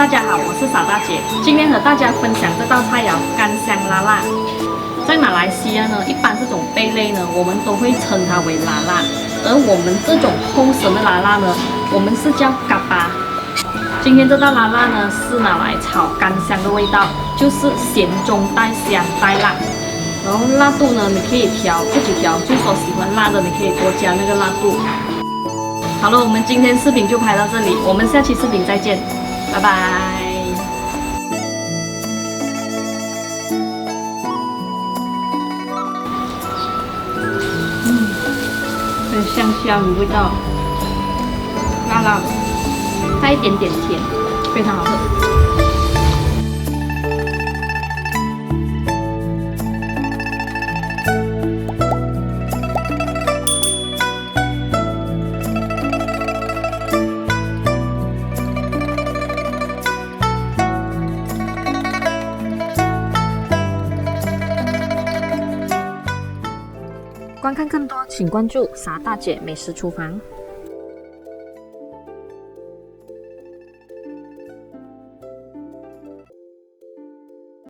大家好，我是傻大姐，今天和大家分享这道菜肴甘香啦啦。在马来西亚呢，一般这种贝类呢，我们都会称它为啦啦，而我们这种烘神的啦啦呢，我们是叫嘎巴。今天这道啦啦呢，是拿来炒甘香的味道，就是咸中带香带辣。然后辣度呢，你可以调，自己调，就是说喜欢辣的，你可以多加那个辣度。好了，我们今天视频就拍到这里，我们下期视频再见，拜拜。很香香的味道，辣辣的，带一点点甜，非常好喝。观看更多，请关注傻大姐美食厨房。